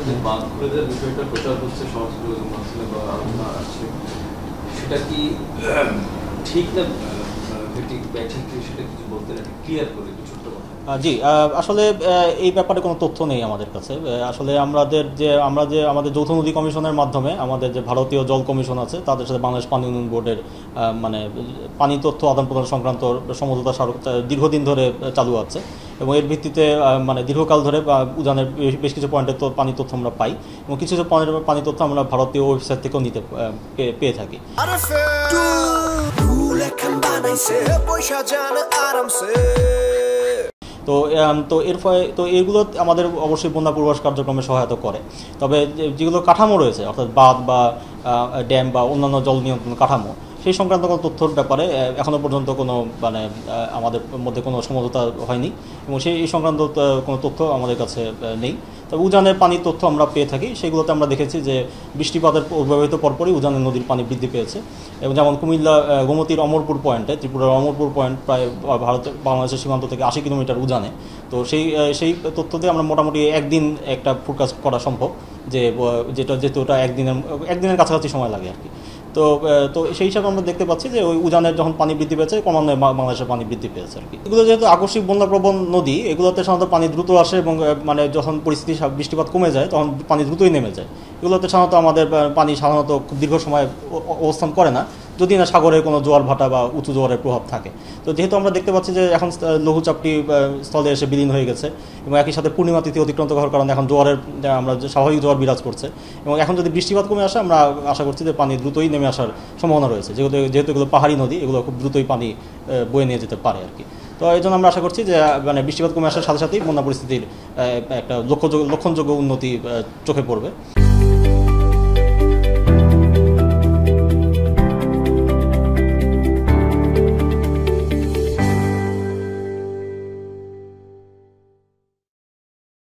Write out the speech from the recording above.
যে বাঁধ খুলে দেওয়ার বিষয়টা প্রচার হচ্ছে সমাজ যোগাযোগ মাধ্যমে বা আলোচনা আসছে, সেটা কি ঠিক না ঠিক ব্যাঠিক, সেটা কিছু বলতে ক্লিয়ার করে একটু ছোট্ট কথা। জি, আসলে এই ব্যাপারে কোনো তথ্য নেই আমাদের কাছে। আসলে আমরা যে আমাদের যৌথ নদী কমিশনের মাধ্যমে আমাদের যে ভারতীয় জল কমিশন আছে তাদের সাথে বাংলাদেশ পানি উন্নয়ন বোর্ডের মানে পানি তথ্য আদান প্রদান সংক্রান্ত সমঝোতা স্মারক দীর্ঘদিন ধরে চালু আছে এবং এর ভিত্তিতে মানে দীর্ঘকাল ধরে উজানের বেশ কিছু পয়েন্টের পানি তথ্য আমরা পাই এবং কিছু কিছু পয়েন্টের পানি তথ্য আমরা ভারতীয় ওয়েবসাইট থেকেও পেয়ে থাকি। তো তো এর ফলে তো এগুলো আমাদের অবশ্যই বন্যা পূর্বাভাস কার্যক্রমে সহায়তা করে। তবে যেগুলো কাঠামো রয়েছে অর্থাৎ বাঁধ বা ড্যাম বা অন্যান্য জল নিয়ন্ত্রণ কাঠামো, সেই সংক্রান্ত কোনো তথ্যর ব্যাপারে এখনও পর্যন্ত কোনো মানে আমাদের মধ্যে কোনো সমঝোতা হয়নি এবং এই সংক্রান্ত কোনো তথ্য আমাদের কাছে নেই। তবে উজানের পানির তথ্য আমরা পেয়ে থাকি, সেগুলোতে আমরা দেখেছি যে বৃষ্টিপাতের প্রভাবিত পরপরই উজানের নদীর পানি বৃদ্ধি পেয়েছে এবং যেমন কুমিল্লা গোমতীর অমরপুর পয়েন্টে, ত্রিপুরার অমরপুর পয়েন্ট প্রায় বাংলাদেশের সীমান্ত থেকে 80 কিলোমিটার উজানে। তো সেই তথ্য দিয়ে আমরা মোটামুটি একদিন একটা ফোরকাস্ট করা সম্ভব, যেহেতু ওটা একদিনের কাছাকাছি সময় লাগে আর কি। তো সেই হিসাবে আমরা দেখতে পাচ্ছি যে ওই উজানের যখন পানি বৃদ্ধি পেয়েছে ক্রমান্বয়ে বাংলাদেশের পানি বৃদ্ধি পেয়েছে আর কি। এগুলো যেহেতু আকস্মিক বন্যাপ্রবণ নদী, এগুলোতে সাধারণত পানি দ্রুত আসে এবং মানে যখন বৃষ্টিপাত কমে যায় তখন পানি দ্রুতই নেমে যায়। এগুলোতে সাধারণত আমাদের পানি খুব দীর্ঘ সময় অবস্থান করে না, যদি না সাগরের কোনো জোয়ার ভাটা বা উঁচু জোয়ারের প্রভাব থাকে। তো যেহেতু আমরা দেখতে পাচ্ছি যে এখন লঘুচাপটি স্থলে এসে বিলীন হয়ে গেছে এবং একই সাথে পূর্ণিমা তিথি অতিক্রান্ত হওয়ার কারণে এখন আমরা স্বাভাবিক জোয়ার বিরাজ করছে এবং এখন যদি বৃষ্টিপাত কমে আসে আমরা আশা করছি যে পানি দ্রুতই নেমে আসার সম্ভাবনা রয়েছে, যেহেতু এগুলো পাহাড়ি নদী, এগুলো খুব দ্রুতই পানি বয়ে নিয়ে যেতে পারে আর কি। তো এই জন্য আমরা আশা করছি যে মানে বৃষ্টিপাত কমে আসার সাথে সাথেই বন্যা পরিস্থিতির একটা লক্ষণযোগ্য উন্নতি চোখে পড়বে।